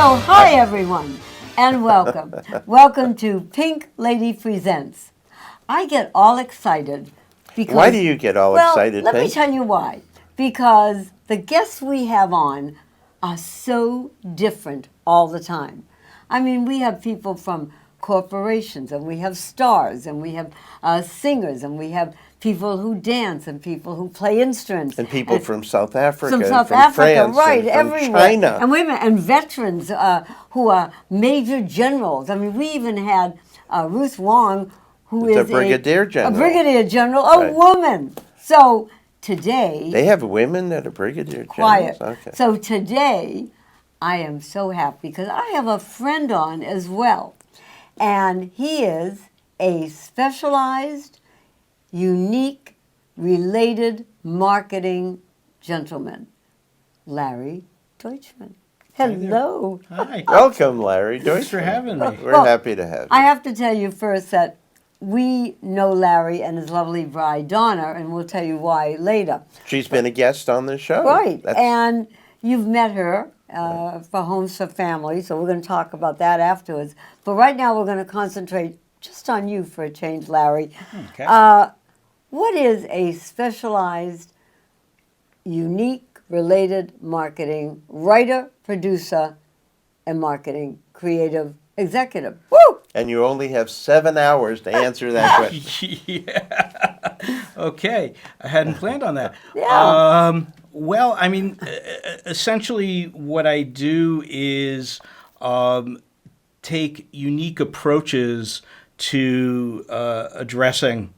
So, hi everyone, and welcome. Welcome to Pink Lady Presents. I get all excited because... Why do you get all excited, let me Pink? tell you why. Because the guests we have on are so different all the time. I mean, we have people from corporations, and we have stars, and we have singers, and we have people who dance, and people who play instruments, And people from South Africa, from France, right, and from everywhere, China. and women and veterans who are major generals. I mean, we even had Ruth Wong, who is a brigadier general. A brigadier general, Right. woman. So today, They have women that are brigadier quiet. generals? Okay. So today, I am so happy because I have a friend on as well, and he is a specialized, unique, related marketing gentleman, Larry Deutchman. Hello. Hi. Welcome, Larry. Thanks for having me. We're Well, happy to have you. I have to tell you first that we know Larry and his lovely bride, Donna, and we'll tell you why later. She's been a guest on the show. Right, That's- and you've met her for Homes for Family, so we're going to talk about that afterwards. But right now we're going to concentrate just on you for a change, Larry. Okay. What is a specialized, unique, related marketing writer, producer, and marketing creative executive? Woo! And you only have 7 hours to answer that question. Yeah. Okay. I hadn't planned on that. Yeah. Well, I mean, essentially what I do is take unique approaches to addressing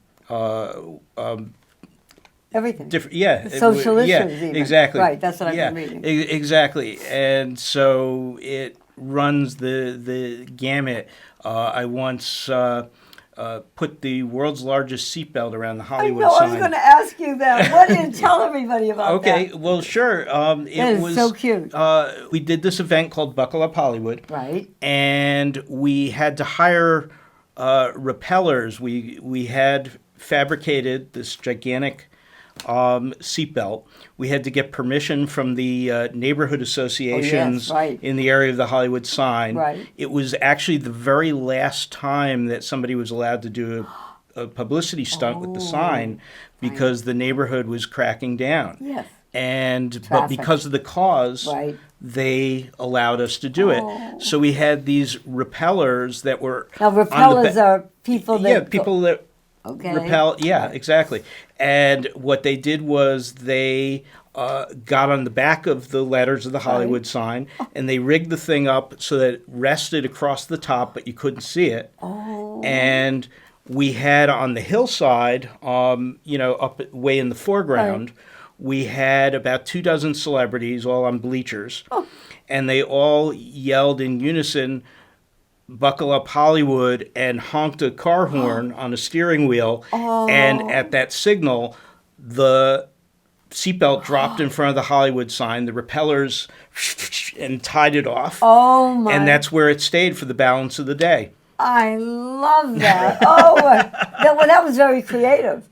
Everything. different, yeah, Social yeah, issues even. exactly. Right, that's what I've yeah, been reading. Exactly, and so it runs the gamut. I once put the world's largest seatbelt around the I Hollywood know, I sign. was going to ask you that. What do you tell everybody about Okay, that? well, sure. That It is was so cute. We did this event called Buckle Up Hollywood, Right. and we had to hire repellers. We had fabricated this gigantic seatbelt. We had to get permission from the neighborhood associations right. in the area of the Hollywood sign. Right. It was actually the very last time that somebody was allowed to do a publicity stunt with the sign because the neighborhood was cracking down. Yes. But Traffic. because of the cause, Right. they allowed us to do it. So we had these repellers that were Now, on the repellers are people that... yeah, people that Okay. repel. Yeah, exactly. And what they did was they got on the back of the letters of the Hollywood sign, and they rigged the thing up so that it rested across the top, but you couldn't see it. Oh. And we had on the hillside, up way in the foreground, we had about 24 celebrities all on bleachers, and they all yelled in unison, "Buckle Up Hollywood," and honked a car horn on a steering wheel. And at that signal, the seatbelt dropped in front of the Hollywood sign, the repellers, and tied it off. Oh, my... And that's where it stayed for the balance of the day. I love that. That was very creative.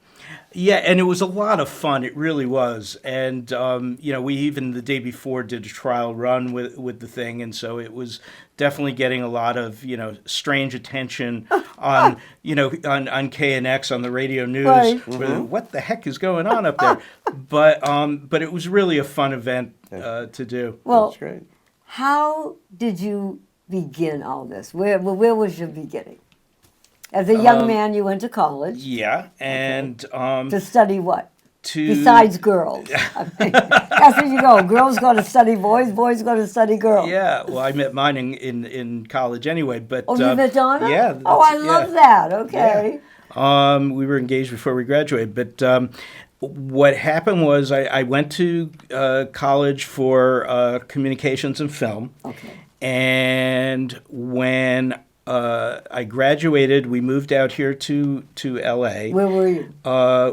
Yeah, and it was a lot of fun. It really was. And, we even the day before did a trial run with the thing. And so it was definitely getting a lot of, strange attention on, on KNX on the radio news. Right. What the heck is going on up there? But it was really a fun event to do. Well, That's great. how did you begin all this? Where was your beginning? As a young man, you went to college. Yeah, and To study what? to Besides girls. I mean, that's where you go. Girls go to study boys, boys go to study girls. Yeah, well, I met mine in college anyway. But Oh, you met Donna? Yeah. Oh, I love that. Okay. We were engaged before we graduated, but what happened was I went to college for communications and film. Okay. And when I graduated, we moved out here to L.A. Where were you?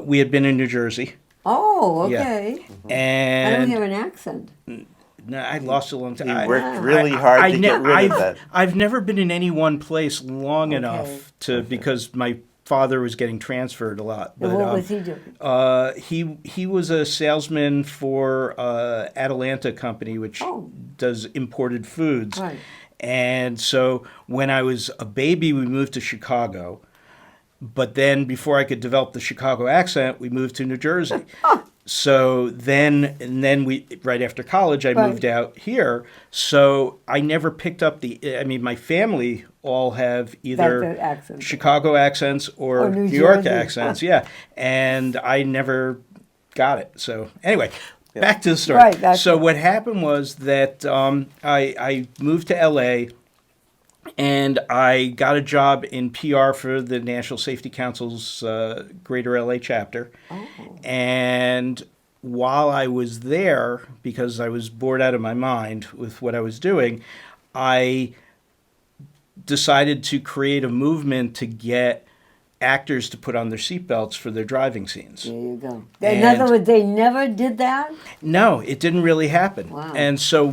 We had been in New Jersey. Oh, okay. I And don't hear an accent. no, I lost a long time. You worked really hard to get rid of that. I've never been in any one place long enough because my father was getting transferred a lot. And what was he doing? He was a salesman for Atalanta Company, which does imported foods. Right. And so when I was a baby, we moved to Chicago. But then before I could develop the Chicago accent, we moved to New Jersey. So then we, right after college, I moved out here. So I never picked up my family all have either Chicago accents or New York accents. Yeah. And I never got it. So anyway, back to the story. Right, so what happened was that I moved to LA and I got a job in PR for the National Safety Council's Greater LA chapter. Oh. And while I was there, because I was bored out of my mind with what I was doing, I decided to create a movement to get actors to put on their seatbelts for their driving scenes. There you go. In other words, they never did that? No, it didn't really happen. Wow. And so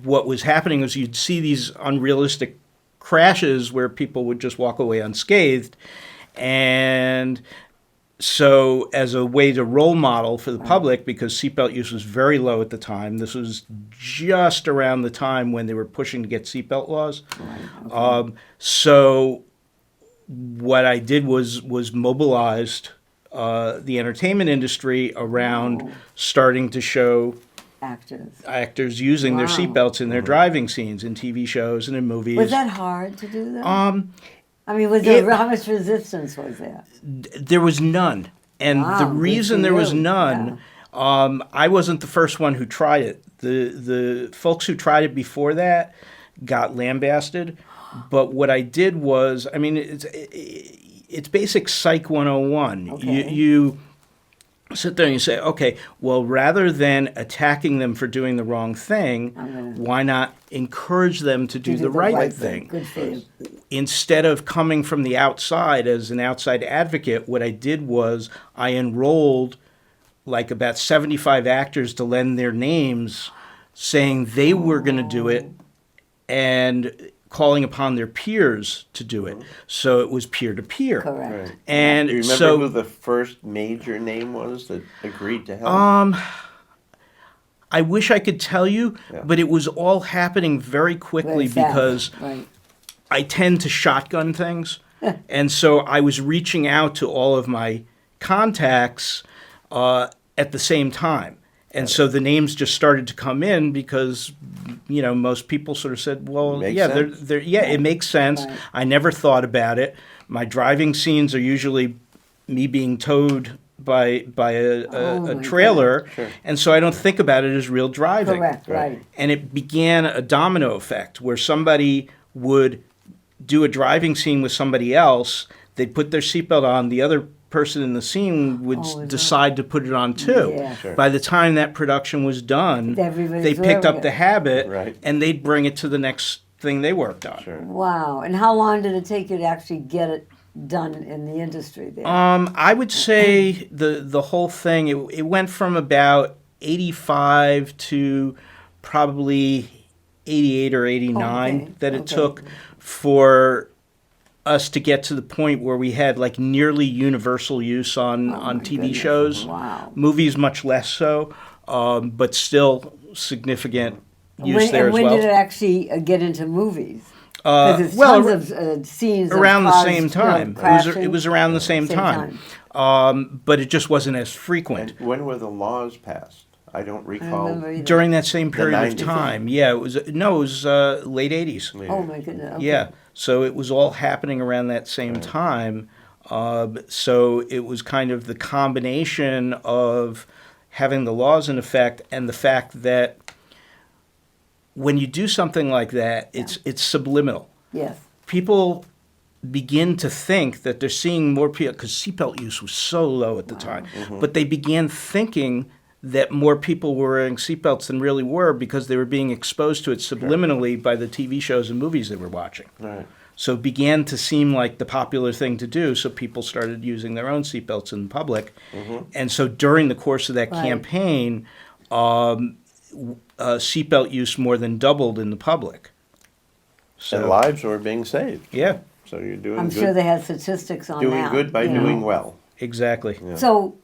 what was happening was you'd see these unrealistic crashes where people would just walk away unscathed. And so as a way to role model for the public, because seatbelt use was very low at the time, this was just around the time when they were pushing to get seatbelt laws. Right. Okay. So what I did was mobilized the entertainment industry around starting to show actors using their seatbelts in their driving scenes in TV shows and in movies. Was that hard to do, though? How much resistance was there? There was none. And the reason there was none, I wasn't the first one who tried it. The folks who tried it before that got lambasted. But what I did was, it's basic Psych 101. Okay. You sit there and you say, okay, well, rather than attacking them for doing the wrong thing, why not encourage them to do the right thing? Good for you. Instead of coming from the outside as an outside advocate, what I did was I enrolled like about 75 actors to lend their names saying they were going to do it and calling upon their peers to do it. So it was peer-to-peer. Correct. Right. And do you remember who the first major name was that agreed to help? I wish I could tell you, but it was all happening very quickly because I tend to shotgun things. And so I was reaching out to all of my contacts at the same time. And so the names just started to come in because, most people sort of said, well, it makes sense. Right. I never thought about it. My driving scenes are usually me being towed by a trailer. Sure. And so I don't think about it as real driving. Correct, right. And it began a domino effect where somebody would do a driving scene with somebody else. They'd put their seatbelt on. The other person in the scene would decide to put it on too. Yeah. Sure. By the time that production was done, they picked up the habit and they'd bring it to the next thing they worked on. Sure. Wow. And how long did it take you to actually get it done in the industry there? I would say the whole thing, it went from about 85 to probably 88 or 89 that it took for us to get to the point where we had like nearly universal use on TV shows. Wow. Movies much less so, but still significant use there as well. And when did it actually get into movies? Because tons of scenes around of the cars, same time. It was around the same time. But it just wasn't as frequent. And when were the laws passed? I don't recall. During that same period of time. Yeah, it was late 80s. Oh my goodness. Okay. Yeah. So it was all happening around that same time. So it was kind of the combination of having the laws in effect and the fact that when you do something like that, it's subliminal. Yes. People begin to think that they're seeing more people, because seatbelt use was so low at the time, but they began thinking that more people were wearing seatbelts than really were because they were being exposed to it subliminally by the TV shows and movies they were watching. Right. So it began to seem like the popular thing to do, so people started using their own seatbelts in public. And so during the course of that campaign, seatbelt use more than doubled in the public. And lives were being saved. Yeah. So you're doing I'm good. sure they had statistics on doing that. good by you know. doing well. Exactly. Yeah. So,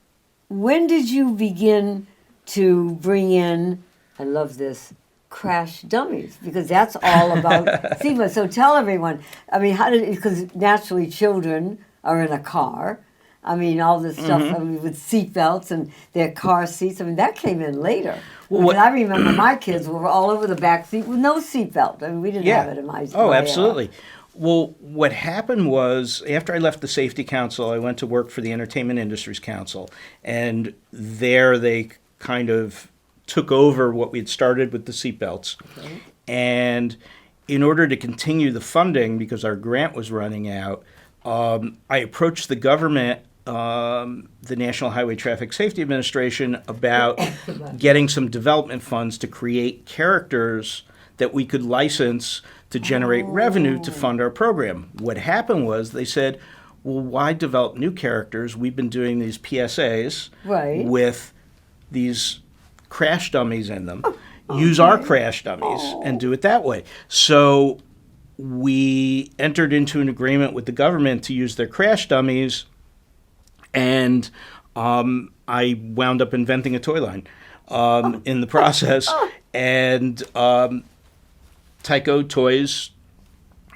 when did you begin to bring in, I love this, crash dummies? Because that's all about seatbelts. So tell everyone, I mean, because naturally children are in a car. I mean, all this stuff, I mean, with seatbelts and their car seats, I mean, that came in later. Well, Because what- I remember my kids were all over the back seat with no seatbelt. I mean, we didn't Yeah. have it in my Oh, my era. absolutely. Well, what happened was after I left the Safety Council, I went to work for the Entertainment Industries Council, and there they kind of took over what we had started with the seatbelts. Okay. And in order to continue the funding, because our grant was running out, I approached the government, the National Highway Traffic Safety Administration, about getting some development funds to create characters that we could license to generate revenue to fund our program. What happened was they said, well, why develop new characters? We've been doing these PSAs Right. with these crash dummies in them. Use our crash dummies and do it that way. So we entered into an agreement with the government to use their crash dummies, and I wound up inventing a toy line in the process. And Tyco Toys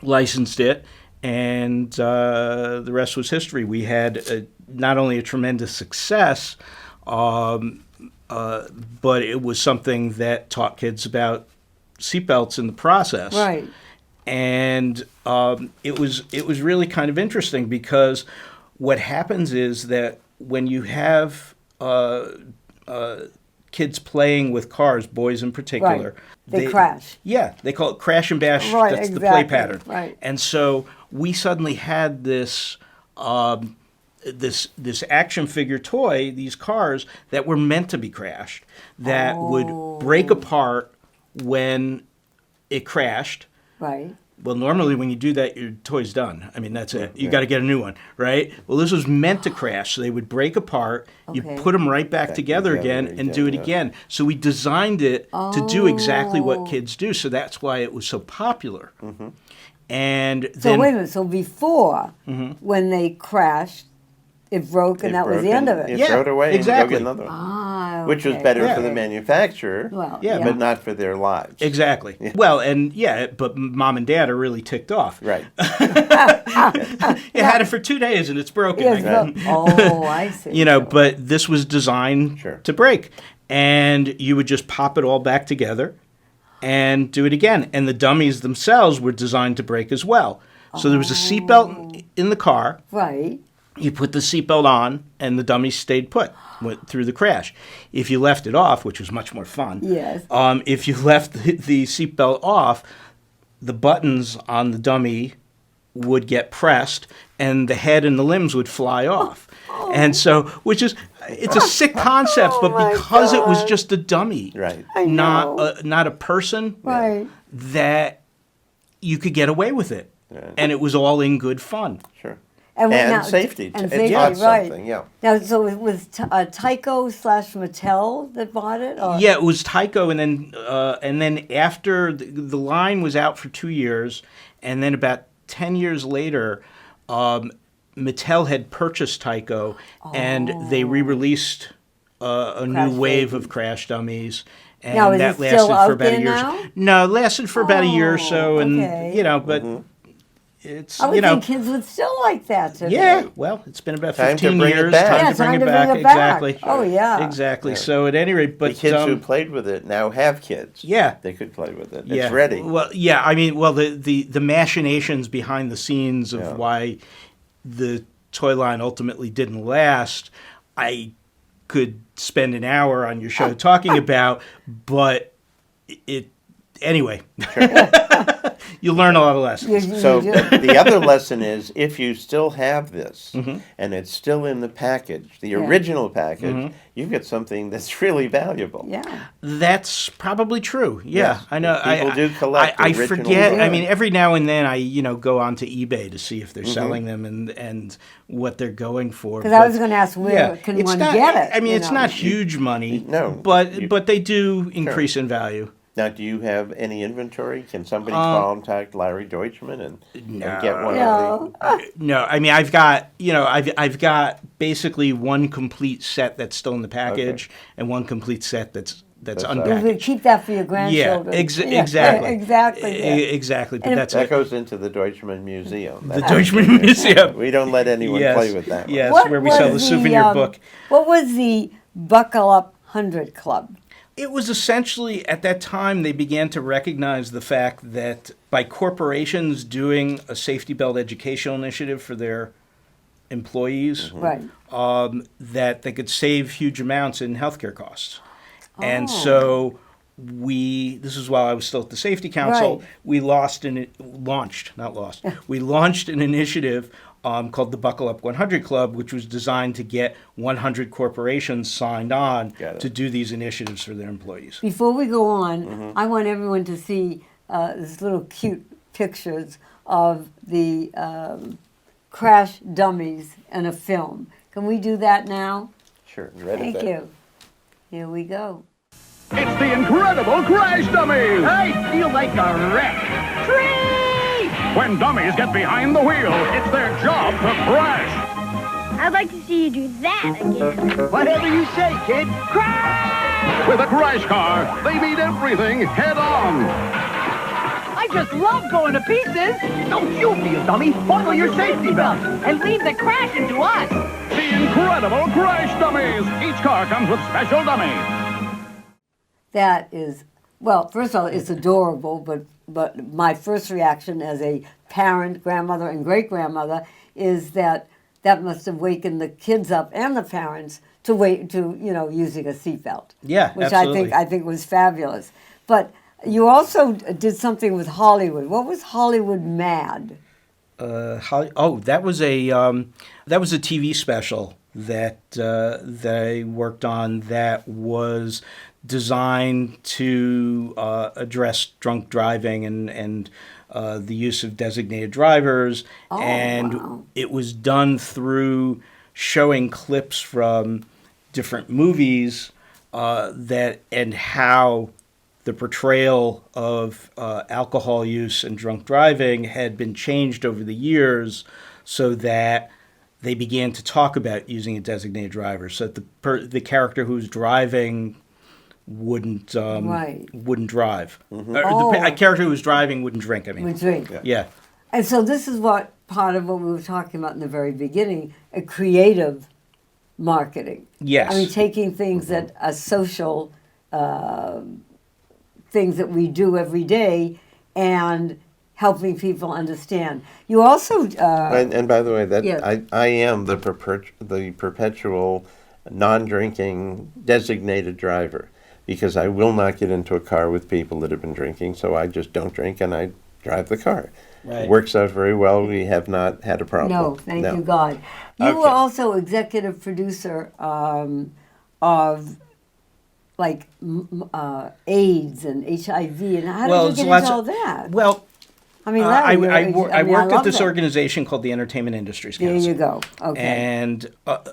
licensed it, and the rest was history. We had not only a tremendous success, but it was something that taught kids about seatbelts in the process. Right. And it was really kind of interesting, because what happens is that when you have kids playing with cars, boys in particular, Right. They crash. Yeah, they call it crash and bash. Right, That's the play exactly, pattern. right. And so we suddenly had this this action figure toy, these cars that were meant to be crashed, that would break apart when it crashed. Right. Well, normally when you do that, your toy's done. I mean, that's it. You got to get a new one, right? Well, this was meant to crash, so they would break apart. You Okay. put them right back together again and do it again. So we designed it to do exactly what kids do. So that's why it was so popular. And So then wait a minute. So before, when they crashed, it broke, and that was the end of it. Yeah, Throw it away exactly. and go get another one. Ah, Which was okay. better Yeah. for the manufacturer, Well, Yeah, but not for their lives. exactly. Well, and yeah, but mom and dad are really ticked off. Right. You had it for 2 days and it's broken. Yes, oh, I see. You know, but this was designed Sure. to break. And you would just pop it all back together and do it again. And the dummies themselves were designed to break as well. So there was a seatbelt in the car. Right. You put the seatbelt on, and the dummy stayed put, went through the crash. If you left it off, which was much more fun, Yes. if you left the seatbelt off, the buttons on the dummy would get pressed, and the head and the limbs would fly off. And so, it's a sick concept, but my because it was God. just a dummy, Right. I know. not a person, Right. that you could get away with it. Yeah. And it was all in good fun. Sure. And, And now- safety. And It safety, taught right. something, yeah. Now, so it was Tyco / Mattel that bought it? Or? Yeah, it was Tyco, and then after the line was out for 2 years, and then about 10 years later, Mattel had purchased Tyco, and they re-released a new Crash wave Dummies. of crash dummies. And Now, is that it lasted still for out about a there year. now? No, it lasted for about a year or so, and okay. but it's I would think kids would still like that today. yeah, well, it's been about Time to 15 bring it years. back. Time Yeah, to bring time it to back. bring it back. Exactly. Oh, yeah. Exactly. So at any rate, but The kids who played with it now have kids. Yeah. They could play with it. yeah. It's ready. Well, yeah. I mean, well, the machinations behind the scenes of Yeah. why the toy line ultimately didn't last, I could spend an hour on your show talking about, but it anyway. You learn a lot of lessons. So do. the other lesson is if you still have this Mm-hmm. and it's still in the package, the Yeah. original package, Mm-hmm. you get something that's really valuable. Yeah. That's probably true. Yeah, Yes. I know. People do collect I original forget. I toys. mean, every now and then I go onto eBay to see if they're Mm-hmm. selling them and what they're going for. Because I but- was going to ask where can it's one not, get it? I mean, you it's know? not huge money. No. but they do increase in value. Now, do you have any inventory? Can somebody contact Larry Deutchman and get one No. of No, I mean I've got I've got basically one complete set that's still in the package and one complete set that's That's unpackaged. We keep that for your Yeah, grandchildren. exactly. Exactly. Yeah. Exactly, but And that's that it. goes into the Deutschman Museum. The Deutschman Museum. We don't let anyone Yes, play with that one. yes, What where we sell the was souvenir book. What was the Buckle Up 100 Club? It was essentially, at that time, they began to recognize the fact that by corporations doing a safety belt educational initiative for their employees, Right. that they could save huge amounts in healthcare costs. And Oh. so this is while I was still at the Safety Council, Right. we launched an initiative called the Buckle Up 100 Club, which was designed to get 100 corporations signed on Got it. to do these initiatives for their employees. Before we go on, I want everyone to see these little cute pictures of the crash dummies in a film. Can we do that now? Sure. Right Thank at that. you. Here we go. It's the incredible Crash Dummies! I feel like a wreck. Free! When dummies get behind the wheel, it's their job to crash. I'd like to see you do that again. Whatever you say, kid. Crash! With a crash car, they meet everything head on. I just love going to pieces. Don't you be a dummy. Buckle your safety belt and leave the crashing to us. The incredible Crash Dummies! Each car comes with special dummies. That is, well, first of all, it's adorable, but my first reaction as a parent, grandmother, and great-grandmother is that must have wakened the kids up and the parents to using a seatbelt. Yeah, which absolutely. I think was fabulous. But you also did something with Hollywood. What was Hollywood Mad? That was a TV special that I worked on that was designed to address drunk driving and the use of designated drivers, and wow. it was done through showing clips from different movies that and how the portrayal of alcohol use and drunk driving had been changed over the years so that they began to talk about using a designated driver, so that the character who's driving wouldn't drive. A character who was driving wouldn't drink. I mean, Would drink. yeah. And so this is what part of what we were talking about in the very beginning, a creative marketing. Yes. I mean, taking things that are social things that we do every day and helping people understand. You also... And by the way, that Yes. I am the perpetual non-drinking designated driver, because I will not get into a car with people that have been drinking, so I just don't drink and I drive the car. Right. It works out very well. We have not had a problem. No, thank you, God. You were Okay. also executive producer of like AIDS and HIV, and how did you it's get lots into all of- that? Well, I mean, I Larry, worked at love this that. organization called the Entertainment Industries There Council. you go. Okay. And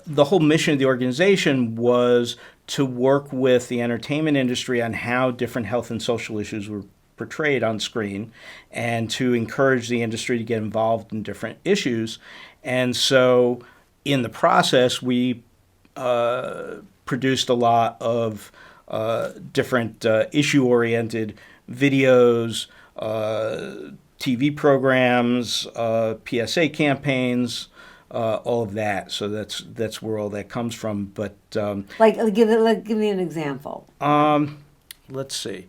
the whole mission of the organization was to work with the entertainment industry on how different health and social issues were portrayed on screen, and to encourage the industry to get involved in different issues. And so in the process, we produced a lot of different issue-oriented videos, TV programs, PSA campaigns, all of that. So that's where all that comes from. But give me an example. let's see.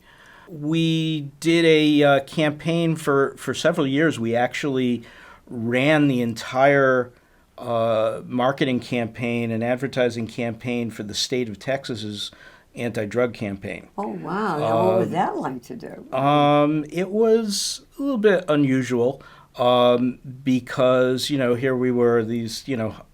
We did a campaign for several years. We actually ran the entire marketing campaign and advertising campaign for the state of Texas's anti-drug campaign. Oh wow! Now, what was that like to do? It was a little bit unusual because, here we were, these,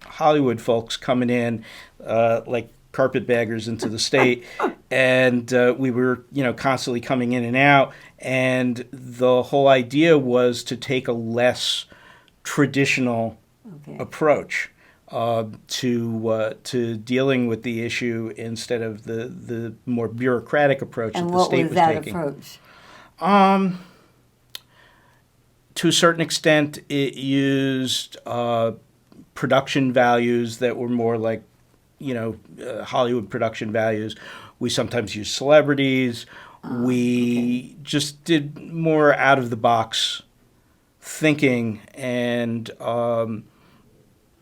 Hollywood folks coming in like carpetbaggers into the state, and we were, constantly coming in and out. And the whole idea was to take a less traditional Okay. approach. to dealing with the issue instead of the more bureaucratic approach And that the what state was was that taking. approach? To a certain extent, it used production values that were more like, Hollywood production values. We sometimes used celebrities. We just did more out of the box thinking and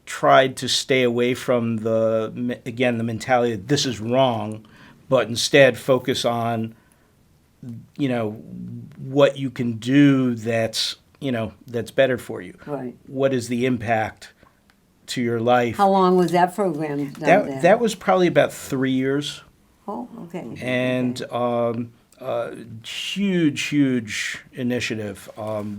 tried to stay away from the mentality that this is wrong, but instead focus on, what you can do that's better for you. Right. What is the impact to your life? How long was that program done then? That was probably about 3 years. Oh, okay. And Okay. huge initiative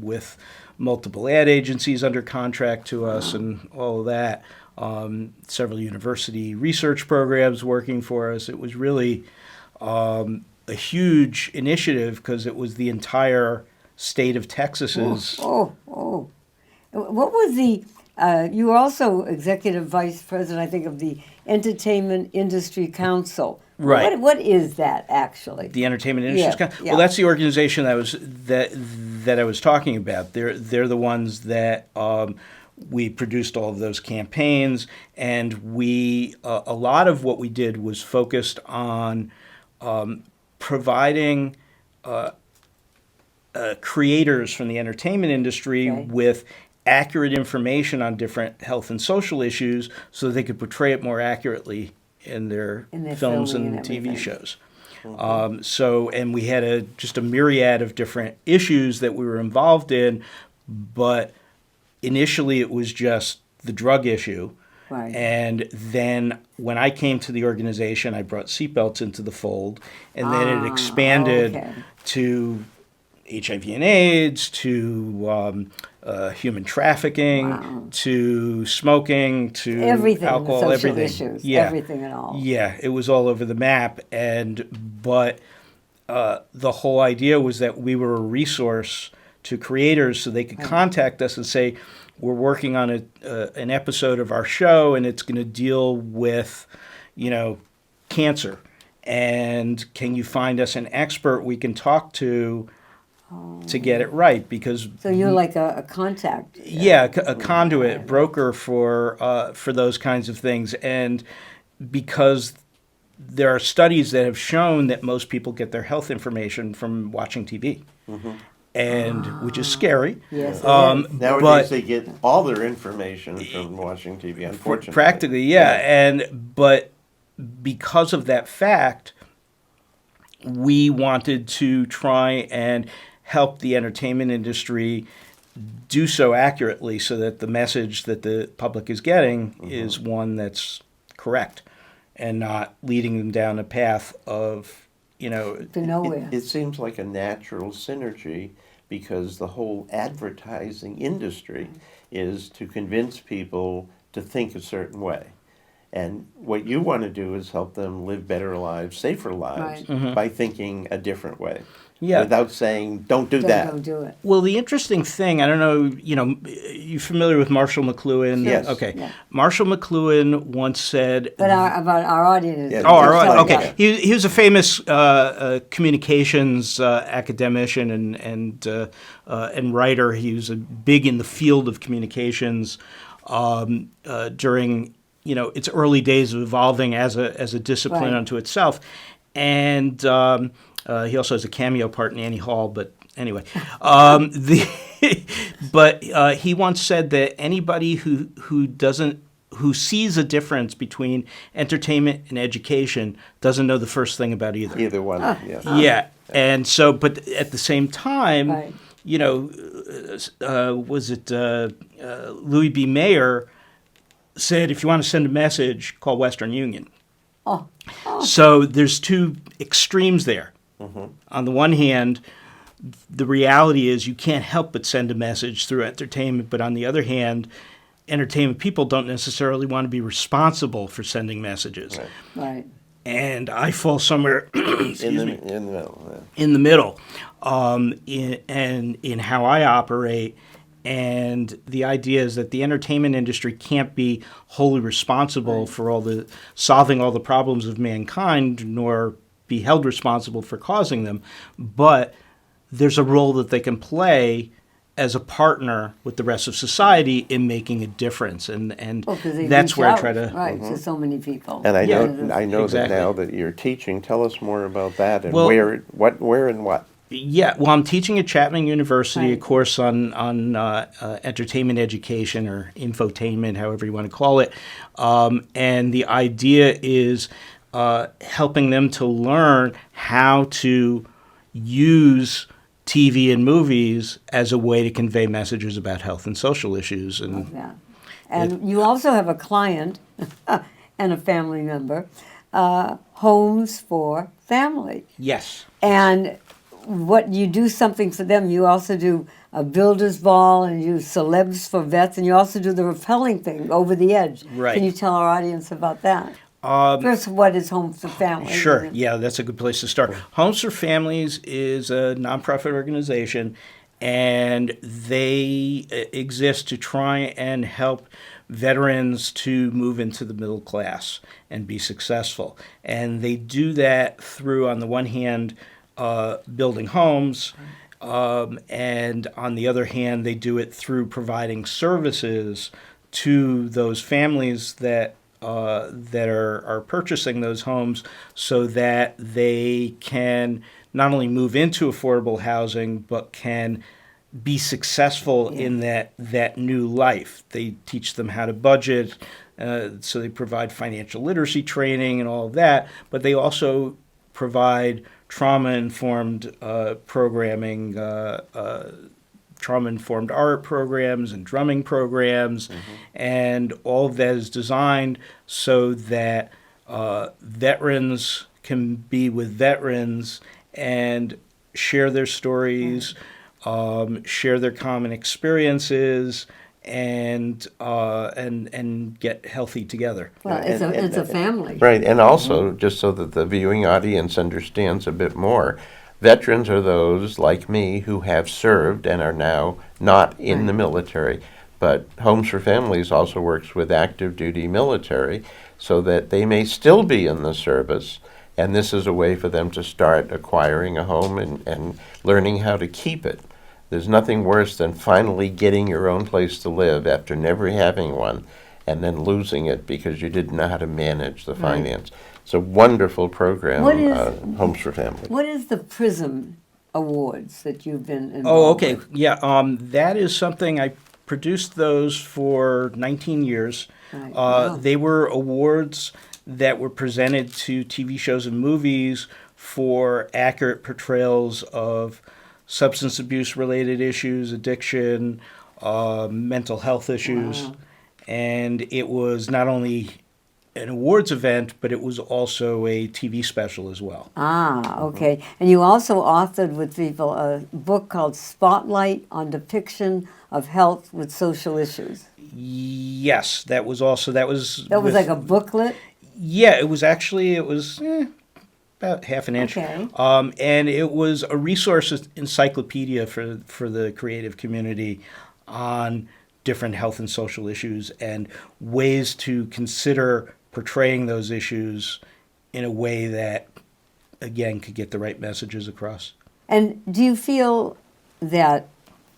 with multiple ad agencies under contract to us and all of that. Several university research programs working for us. It was really a huge initiative because it was the entire state of Texas's. Oh. What was the, you were also executive vice president, I think, of the Entertainment Industry Council. Right. What is that, actually? The Entertainment Industry Yeah, Council. yeah. Well, that's the organization that I was talking about. They're the ones that we produced all of those campaigns, and we a lot of what we did was focused on providing creators from the entertainment industry Okay. with accurate information on different health and social issues so they could portray it more accurately in their films filming and and TV everything. shows. And we had just a myriad of different issues that we were involved in, but initially it was just the drug issue. Right. And then when I came to the organization, I brought seatbelts into the fold, and then it expanded okay. to HIV and AIDS, to human trafficking, to smoking, to Everything, alcohol, social everything. issues, Yeah. everything and all. Yeah, it was all over the map, but the whole idea was that we were a resource to creators, so they could contact us and say, "We're working on an episode of our show, and it's going to deal with, cancer. And can you find us an expert we can talk to get it right?" Because So you're like a contact. a conduit broker for those kinds of things, and because there are studies that have shown that most people get their health information from watching TV, and which is scary. Yes, it is. Nowadays, But- they get all their information from watching TV, unfortunately. Practically, yeah. But because of that fact, we wanted to try and help the entertainment industry do so accurately so that the message that the public is getting is one that's correct and not leading them down a path of, To nowhere. It seems like a natural synergy because the whole advertising industry is to convince people to think a certain way. And what you want to do is help them live better lives, safer lives, by thinking a different way. Yeah. Without saying, don't do that. Don't do it. Well, the interesting thing, I don't know, you familiar with Marshall McLuhan? Yes. Okay. Yeah. Marshall McLuhan once said. But about our audience. Yeah. Oh, all Just right. tell Okay. us. He was a famous communications academician and writer. He was big in the field of communications during its early days of evolving as a discipline Right. unto itself, and he also has a cameo part in Annie Hall. But anyway, but he once said that anybody who sees a difference between entertainment and education doesn't know the first thing about either. Either one, yes. Yeah, and so, but at the same time, Right. was it Louis B. Mayer said, if you want to send a message, call Western Union. Oh. So there's two extremes there. On the one hand, the reality is you can't help but send a message through entertainment, but on the other hand, entertainment people don't necessarily want to be responsible for sending messages. Right. Right. And I fall somewhere In the middle. Yeah. in the middle in how I operate. And the idea is that the entertainment industry can't be wholly responsible for solving all the problems of mankind, nor be held responsible for causing them. But there's a role that they can play as a partner with the rest of society in making a difference. And that's where I try to... Right, to so many people. And I Yeah. know Exactly. that now that you're teaching. Tell us more about that and Well- where and what. Yeah, well, I'm teaching at Chapman University a Right. course on entertainment education, or infotainment, however you want to call it. And the idea is helping them to learn how to use TV and movies as a way to convey messages about health and social issues. And Yeah. And you also have a client and a family member, Homes for Family. yes. And what you do something for them, you also do a builder's ball and you celebs for vets, and you also do the rappelling thing over the edge. Right. Can you tell our audience about that? First, what is Homes for Family? Sure. Yeah, that's a good place to start. Homes for Families is a nonprofit organization, and they exist to try and help veterans to move into the middle class and be successful. And they do that through, on the one hand, building homes, and on the other hand, they do it through providing services to those families that are purchasing those homes, so that they can not only move into affordable housing, but can be successful in that new life. They teach them how to budget, so they provide financial literacy training and all of that, but they also provide trauma-informed programming, trauma-informed art programs and drumming programs, and all of that is designed so that veterans can be with veterans and share their stories, share their common experiences, and get healthy together. Well, it's a family. Right, and also, just so that the viewing audience understands a bit more, veterans are those, like me, who have served and are now not in the military. But Homes for Families also works with active duty military, so that they may still be in the service, and this is a way for them to start acquiring a home and learning how to keep it. There's nothing worse than finally getting your own place to live after never having one, and then losing it because you didn't know how to manage the finance. It's a wonderful program, What is- Homes for Families. What is the PRISM Awards that you've been involved Oh, okay. with? Yeah, that is something I produced those for 19 years. Right. Wow. They were awards that were presented to TV shows and movies for accurate portrayals of substance abuse related issues, addiction, mental health issues. Wow. And it was not only an awards event, but it was also a TV special as well. Ah, okay. And you also authored with people a book called Spotlight on Depiction of Health with Social Issues. Yes, that was That was like a booklet? Yeah, it was about half an inch. Okay. And it was a resource encyclopedia for the creative community on different health and social issues and ways to consider portraying those issues in a way that, again, could get the right messages across. And do you feel that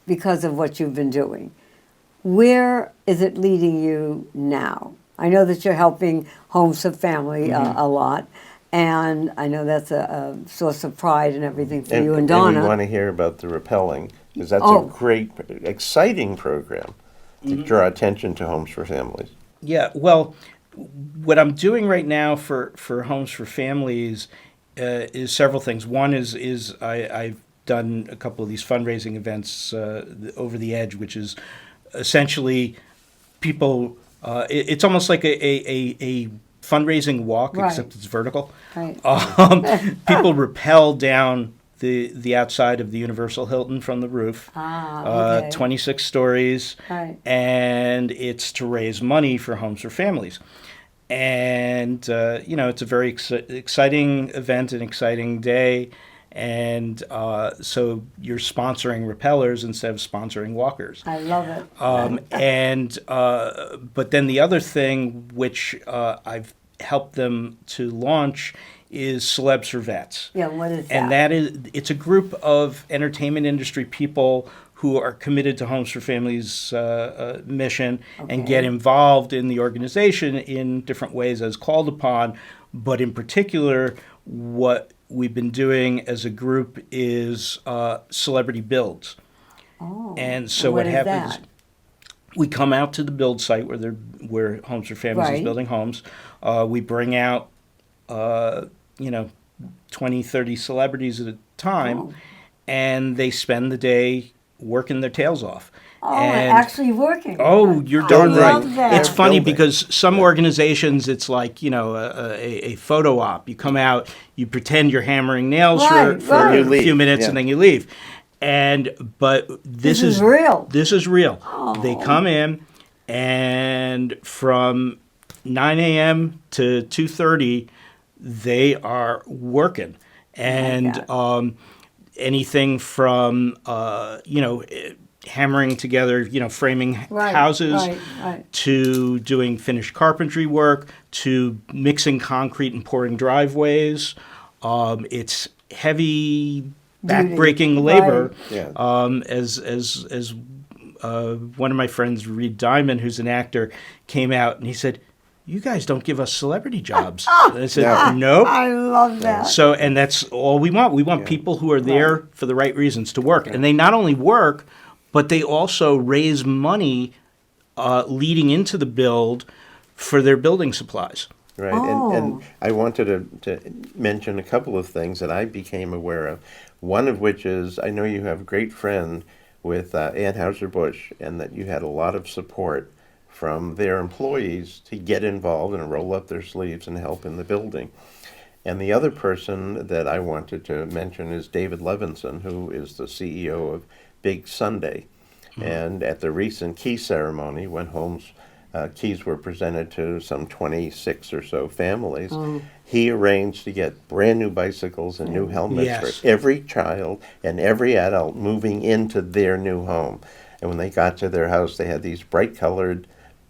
because of what you've been doing, where is it leading you now? I know that you're helping Homes for Family a lot, and I know that's a source of pride and everything for you and Donna. And we want to hear about the rappelling, because that's Oh. a great, exciting program to draw attention to Homes for Families. Yeah, well, what I'm doing right now for Homes for Families is several things. One is I've done a couple of these fundraising events, Over the Edge, which is essentially people. It's almost like a fundraising walk, Right. except it's vertical. Right. People rappel down the outside of the Universal Hilton from the roof. Okay. 26 stories. Right. And it's to raise money for Homes for Families. And, it's a very exciting event, an exciting day. And so you're sponsoring rappellers instead of sponsoring walkers. I love it. But then the other thing which I've helped them to launch is Celebs for Vets. Yeah, what is that? And it's a group of entertainment industry people who are committed to Homes for Families mission and get involved in the organization in different ways as called upon. But in particular, what we've been doing as a group is celebrity builds. Oh, And so what what is happens? that? We come out to the build site where Homes for Families is Right. building homes. We bring out 20, 30 celebrities at a time, Oh. and they spend the day working their tails off. Oh, And- actually working. Oh, you're I darn right. love that. It's funny Building. because some organizations, it's like, a photo op. You come out, you pretend you're hammering nails Right, for right. a You few leave, minutes, yeah. and then you leave. But this is real. This is real. Oh. They come in, and from 9 a.m. to 2:30, they are working. And that. anything from, hammering together, framing Right, houses, right. to doing finished carpentry work, to mixing concrete and pouring driveways. It's heavy, backbreaking labor. Yeah. As one of my friends, Reed Diamond, who's an actor, came out and he said, "You guys don't give us celebrity jobs." And I said, No. "Nope." I love that. So, and that's all we want. We want people who are there for the right reasons to work. And they not only work, but they also raise money leading into the build for their building supplies. Right, Oh. and I wanted to mention a couple of things that I became aware of. One of which is, I know you have a great friend with Anheuser-Busch, and that you had a lot of support from their employees to get involved and roll up their sleeves and help in the building. And the other person that I wanted to mention is David Levinson, who is the CEO of Big Sunday. And at the recent key ceremony, when homes keys were presented to some 26 or so families, he arranged to get brand new bicycles and new helmets Yes. for every child and every adult moving into their new home. And when they got to their house, they had these bright colored,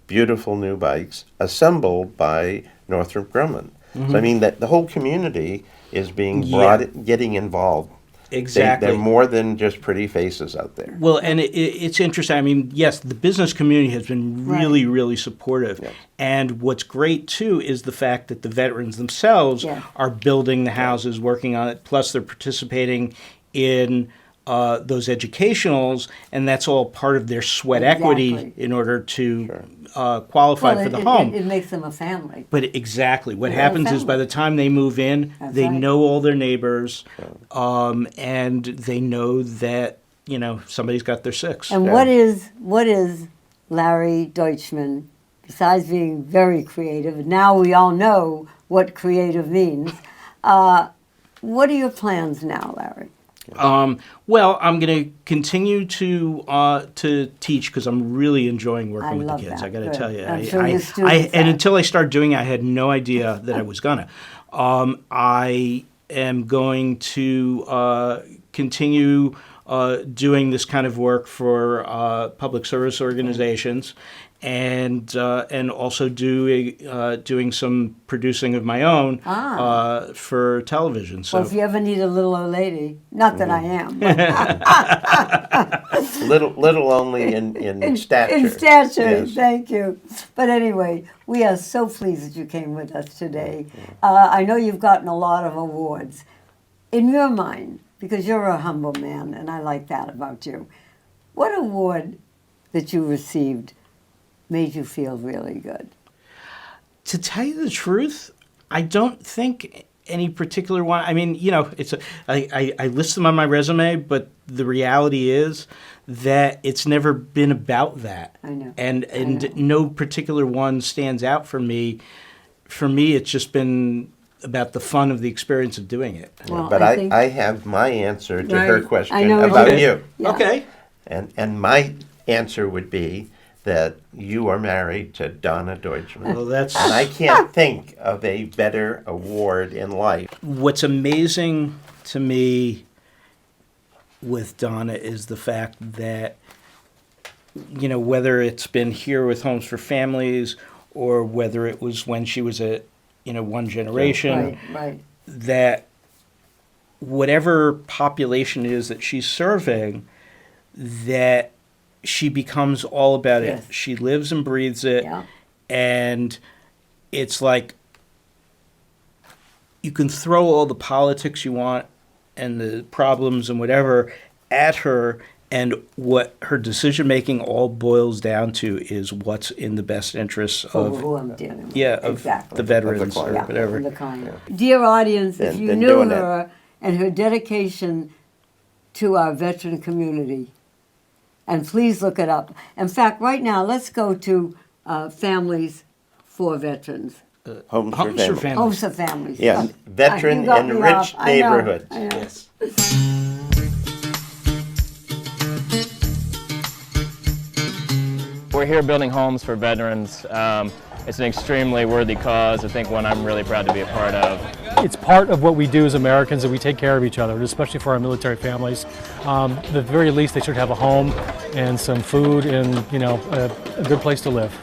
beautiful new bikes assembled by Northrop Grumman. So I mean that the whole community is being brought, getting involved. Exactly. They're more than just pretty faces out there. Well, and it's interesting. I mean, yes, the business community has been really, really supportive. Yes. And what's great, too, is the fact that the veterans themselves Yeah. are building the houses, working on it, plus they're participating in those educationals, and that's all part of their sweat equity Exactly. in order to qualify Well, for the home. It makes them a family. But exactly, what Yeah, happens is family. by the time they move in, That's they right. know all their neighbors, and they know that somebody's got their six. And what is Larry Deutchman, besides being very creative, and now we all know what creative means, what are your plans now, Larry? Well, I'm going to continue to teach because I'm really enjoying working I with the love kids. that. I got to Good. tell you, I'm sure your students and are. until I started doing it, I had no idea that I was gonna. I am going to continue doing this kind of work for public service organizations, and also doing some producing of my own for television. So Well, if you ever need a little old lady, not that I am, but Little only in stature. in stature, Yes. thank you. But anyway, we are so pleased that you came with us today. I know you've gotten a lot of awards. In your mind, because you're a humble man, and I like that about you, what award that you received made you feel really good? to tell you the truth, I don't think any particular one. I mean, I list them on my resume, but the reality is that it's never been about that. I know. And no particular one stands out for me. For me, it's just been about the fun of the experience of doing it. Well, But I think- I have my answer to her Right. question I know about you. you. Yeah. Okay. And my answer would be that you are married to Donna Deutchman. Well, that's And I can't think of a better award in life. what's amazing to me with Donna is the fact that, whether it's been here with Homes for Families or whether it was when she was at, One Generation, Right. that whatever population it is that she's serving, that she becomes all about Yes. it. She lives and breathes it. Yeah. And it's like you can throw all the politics you want and the problems and whatever at her, and what her decision making all boils down to is what's in the best interests For of who I'm dealing with. of Exactly. the veterans client. or Yeah, whatever. the kind. Dear audience, if Been- you been knew doing it. her and her dedication to our veteran community, and please look it up. In fact, right now, let's go to Families for Veterans. Homes for Homes for Families. Families. Homes for Families. Yes, Oh, veteran you got me enriched off. I know, neighborhoods. I know. Yes. We're here building homes for veterans. It's an extremely worthy cause. I think one I'm really proud to be a part of. It's part of what we do as Americans, that we take care of each other, especially for our military families. At the very least, they should have a home and some food and, a good place to live.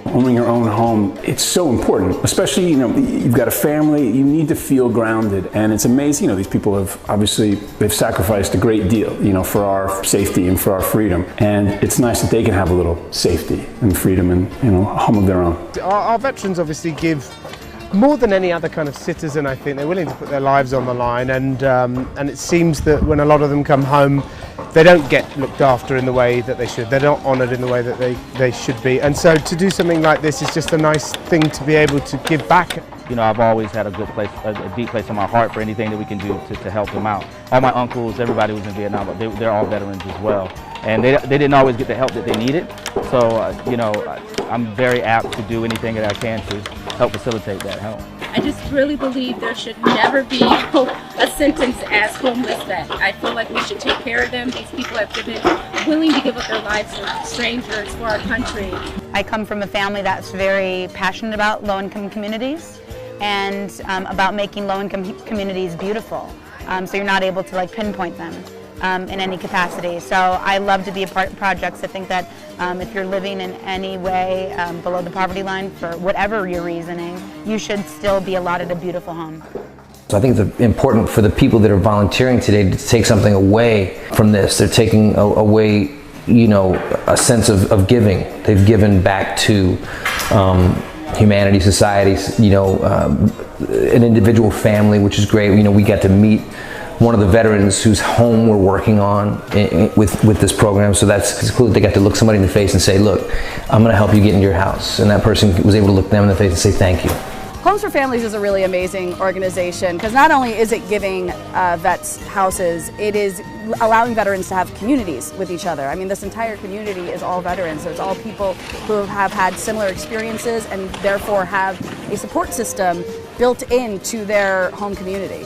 Owning your own home, it's so important, especially, you've got a family, you need to feel grounded. And it's amazing, these people they've sacrificed a great deal, for our safety and for our freedom. And it's nice that they can have a little safety and freedom and, a home of their own. Our veterans obviously give more than any other kind of citizen. I think they're willing to put their lives on the line, and it seems that when a lot of them come home, they don't get looked after in the way that they should. They're not honoured in the way that they should be. And so to do something like this is just a nice thing to be able to give back. I've always had a good place, a deep place in my heart for anything that we can do to help them out. All my uncles, everybody was in Vietnam, but they're all veterans as well. And they didn't always get the help that they needed. So, I'm very apt to do anything that I can to help facilitate that help. I just really believe there should never be a sentence as homeless vet. I feel like we should take care of them. These people have been willing to give up their lives for strangers, for our country. I come from a family that's very passionate about low-income communities and about making low-income communities beautiful. So you're not able to pinpoint them in any capacity. So I love to be a part of projects. I think that if you're living in any way below the poverty line for whatever your reasoning, you should still be allotted a beautiful home. So I think it's important for the people that are volunteering today to take something away from this. They're taking away, a sense of giving. They've given back to humanity, society, an individual family, which is great. We got to meet one of the veterans whose home we're working on with this program. So that's cool that they got to look somebody in the face and say, look, I'm going to help you get into your house. And that person was able to look them in the face and say thank you. Homes for Families is a really amazing organization because not only is it giving vets houses, it is allowing veterans to have communities with each other. I mean, this entire community is all veterans. It's all people who have had similar experiences and therefore have a support system built into their home community.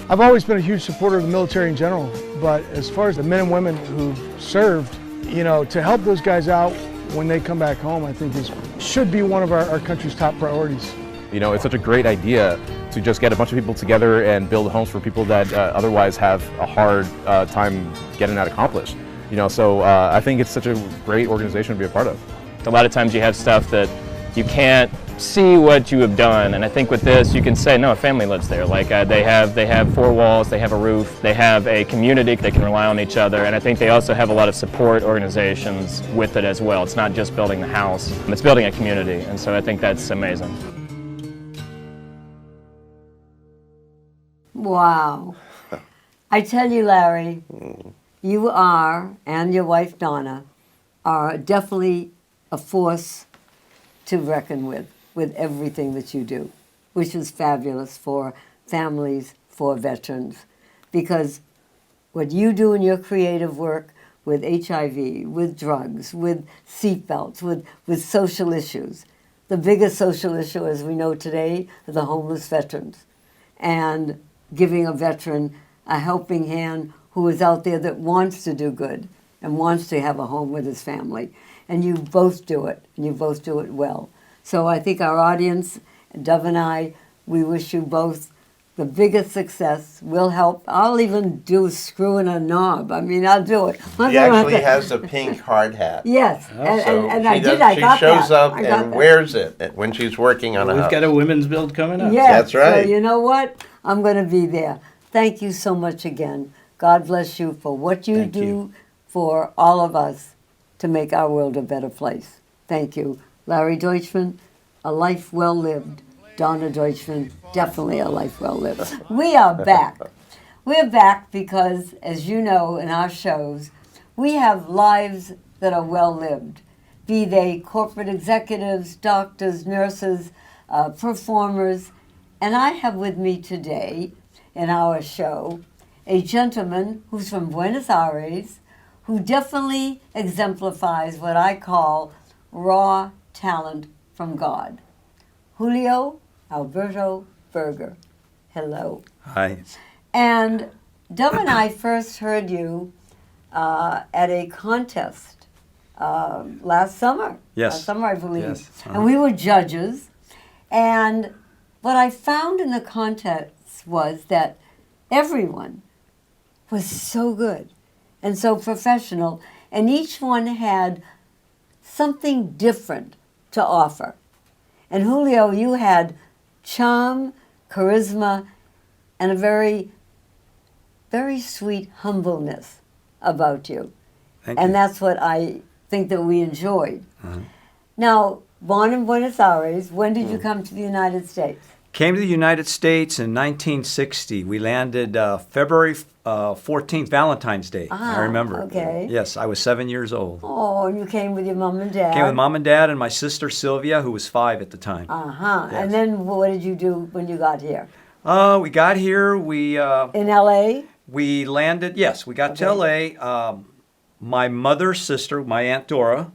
I've always been a huge supporter of the military in general, but as far as the men and women who've served, to help those guys out when they come back home, I think should be one of our country's top priorities. It's such a great idea to just get a bunch of people together and build homes for people that otherwise have a hard time getting that accomplished. So I think it's such a great organization to be a part of. A lot of times you have stuff that you can't see what you have done, and I think with this you can say, no, a family lives there. They have four walls, they have a roof, they have a community, they can rely on each other, and I think they also have a lot of support organizations with it as well. It's not just building the house, it's building a community, and so I think that's amazing. Wow. I tell you, Larry, you are, and your wife Donna, are definitely a force to reckon with everything that you do, which is fabulous for Families for Veterans. Because what you do in your creative work with HIV, with drugs, with seatbelts, with social issues, the biggest social issue, as we know today, are the homeless veterans. And giving a veteran a helping hand who is out there that wants to do good and wants to have a home with his family. And you both do it, and you both do it well. So I think our audience, Dove and I, we wish you both the biggest success. We'll help. I'll even do screwing a knob. I mean, I'll do it. She actually has a pink hard hat. Yes, So and I she did. does- I she got shows that. up I got and that. wears it when she's working on a We've house. got a women's build coming up. Yes, That's right. So you know what? I'm going to be there. Thank you so much again. God bless you for what you do for all of us to make our world a better place. Thank you. Larry Deutchman, a life well lived. Donna Deutchman, definitely a life well lived. We are back. We're back because, as you know, in our shows, we have lives that are well lived, be they corporate executives, doctors, nurses, performers. And I have with me today in our show a gentleman who's from Buenos Aires, who definitely exemplifies what I call raw talent from God. Julio Alberto Berger. Hello. Hi. And Dove and I first heard you at a contest last summer. Yes. Last summer, I believe. Yes. And we were judges. And what I found in the contest was that everyone was so good and so professional, and each one had something different to offer. And Julio, you had charm, charisma, and a very, very sweet humbleness about you. Thank and you. that's what I think that we enjoyed. Now, born in Buenos Aires, when did you come to the United States? Came to the United States in 1960. We landed February 14th, Valentine's Day. I remember. Okay. Yes, I was 7 years old. Oh, and you came with your mom and dad? Came with mom and dad and my sister Sylvia, who was 5 at the time. Uh-huh. Yes. And then what did you do when you got here? We got here. We in L.A.? We landed. Yes, we got to L.A. My mother's sister, my Aunt Dora,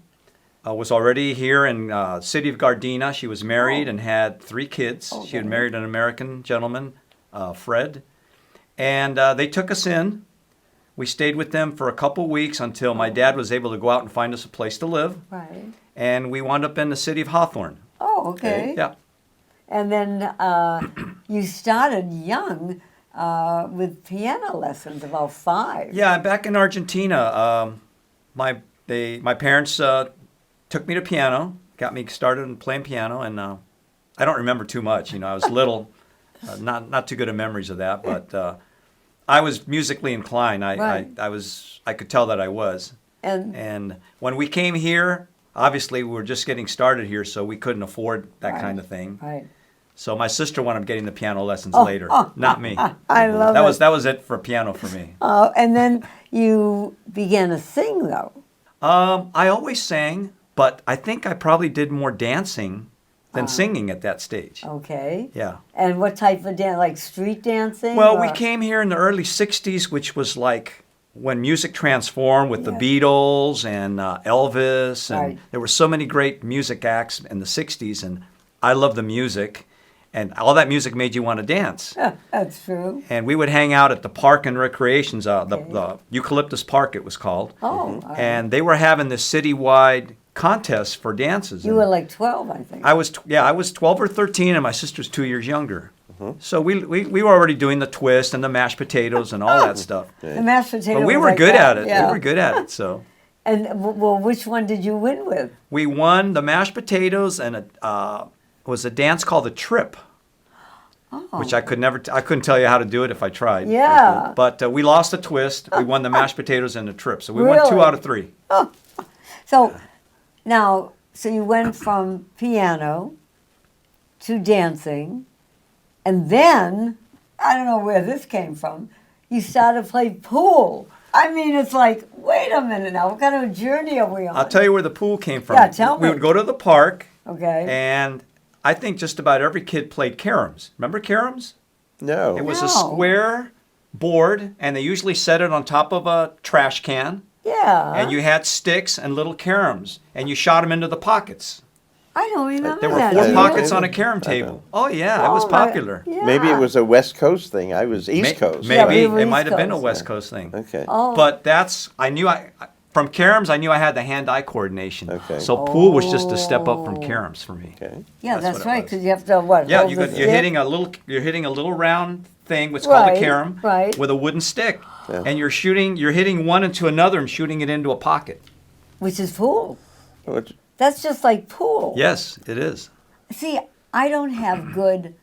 was already here in city of Gardena. She was married and had 3 kids. She had married an American gentleman, Fred. And they took us in. We stayed with them for a couple weeks until my dad was able to go out and find us a place to live. Right. And we wound up in the city of Hawthorne. Oh, okay. Yeah. And then you started young with piano lessons, about 5. Yeah, back in Argentina, my parents took me to piano, got me started in playing piano, and I don't remember too much. You know, I was little, not too good at memories of that, but I was musically inclined. I could tell that I was. And when we came here, obviously we were just getting started here, so we couldn't afford that kind of thing. Right. So my sister wound up getting the piano lessons later, not me. I love it. That was it for piano for me. Oh, and then you began to sing, though. I always sang, but I think I probably did more dancing than singing at that stage. Okay. Yeah. And what type of dance? Like street dancing? Well, or? we came here in the early 60s, which was like when music transformed with the Beatles and Elvis. And there were so many great music acts in the 60s, and I love the music. And all that music made you want to dance. That's true. And we would hang out at the park and recreations, the Eucalyptus Park it was called. Oh. And they were having this citywide contest for dances. You were like 12, I think. I was 12 or 13, and my sister's 2 years younger. So we were already doing the twist and the mashed potatoes and all that stuff. The mashed potato. But we was were like good that, at it. yeah. We were good at it. So And well, which one did you win with? we won the mashed potatoes and it was a dance called the trip. Which I couldn't tell you how to do it if I tried. Yeah. But we lost the twist. We won the mashed potatoes and the trip. So we won Really? 2 out of 3. So now, so you went from piano to dancing, and then, I don't know where this came from, you started to play pool. I mean, it's like, wait a minute now, what kind of journey are we on? I'll tell you where the pool came from. Yeah, tell We me. would go to the park. Okay. And I think just about every kid played caroms. Remember caroms? No. It was a square board, and they usually set it on top of a trash can. Yeah. And you had sticks and little caroms, and you shot them into the pockets. I don't remember There were that. 4 Do you? pockets on a carom table. Oh yeah, it was popular. Maybe it was a West Coast thing. I was East Coast. Maybe it might have been a West Coast thing. Okay. Oh. But from caroms, I knew I had the hand-eye coordination. Okay. So pool was just a step up from caroms for me. Okay. Yeah, That's that's what it right, was. because you have to, what? Yeah, hold you're the hitting a little round thing, what's called a Right, carom, right. with a wooden stick, and you're hitting one into another and shooting it into a pocket. Which is pool. That's just like pool. Yes, it is. See, I don't have good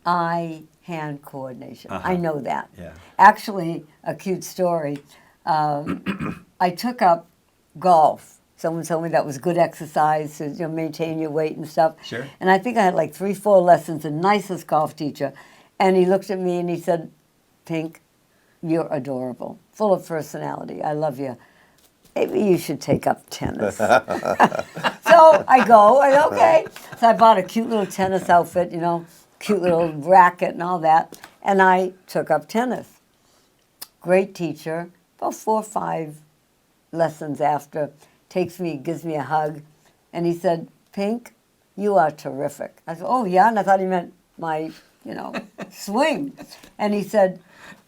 eye-hand coordination. I know that. Yeah. Actually, a cute story. I took up golf. Someone told me that was good exercise to maintain your weight and stuff. Sure. And I think I had like 3-4 lessons. The nicest golf teacher, and he looked at me and he said, "Pink, you're adorable, full of personality. I love you. Maybe you should take up tennis." So I go, okay. So I bought a cute little tennis outfit, cute little racket and all that, and I took up tennis. Great teacher. About 4 or 5 lessons after, takes me, gives me a hug, and he said, "Pink, you are terrific." I said, "Oh yeah," and I thought he meant my, swing. And he said,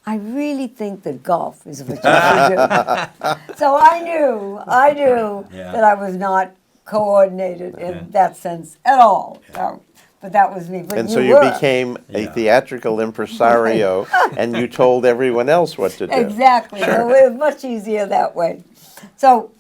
"I really think that golf is what you should do." So I knew that I was not coordinated in that sense at all. So, but that was me. But And so you became a theatrical impresario, and you told everyone else what to do. Exactly. Sure. So it was much easier that way. So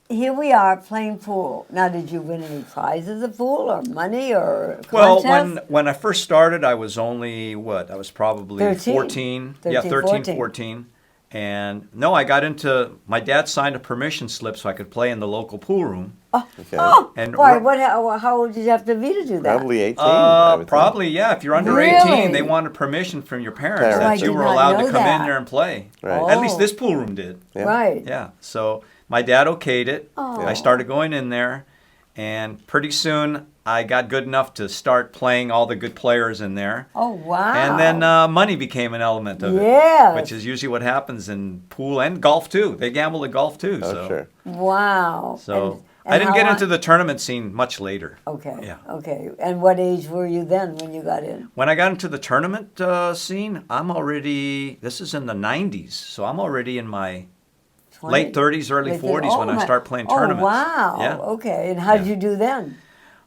here we are playing pool. Now, did you win any prizes at pool or money or contest? Well, when I first started, I was only, I was probably 13. 14. 13, 13, 14. And no, I got into, my dad signed a permission slip so I could play in the local pool room. Okay. And Why? How old did you have to be to do that? Probably 18. I would Probably, yeah. If you're under Really? 18, they wanted permission from your parents Oh, I that you did were not allowed know to come that. in there and play. Right. At least Oh. this pool room did. Yeah. Right. Yeah. So my dad okayed it. Oh. I started going in there, and pretty soon I got good enough to start playing all the good players in there. Oh, wow. And then money became an element of Yes. it, which is usually what happens in pool and golf too. They gamble at golf too. Oh, sure. Wow. So And I didn't how get long- into the tournament scene much later. Okay. Yeah. Okay. And what age were you then when you got in? When I got into the tournament scene, this is in the 90s, so I'm already in my 20? late 30s, early Late 40s when I start playing tournaments. Oh, wow. Yeah. Okay. And how did you do then?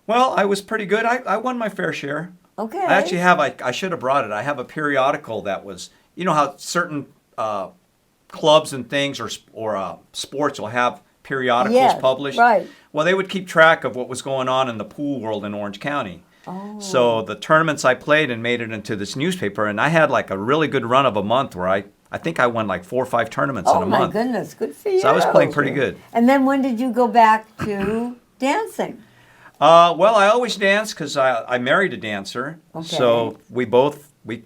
Well, I was pretty good. I won my fair share. Okay. I actually have, I should have brought it. I have a periodical that was, you know how certain clubs and things or sports will have periodicals Yes, published? right. Well, they would keep track of what was going on in the pool world in Orange County. Oh. So the tournaments I played and made it into this newspaper, and I had like a really good run of a month where I think I won like 4 or 5 tournaments in a Oh, my month. goodness. Good for you. So I was playing pretty good. And then when did you go back to dancing? Well, I always danced because I married a dancer. Okay. So we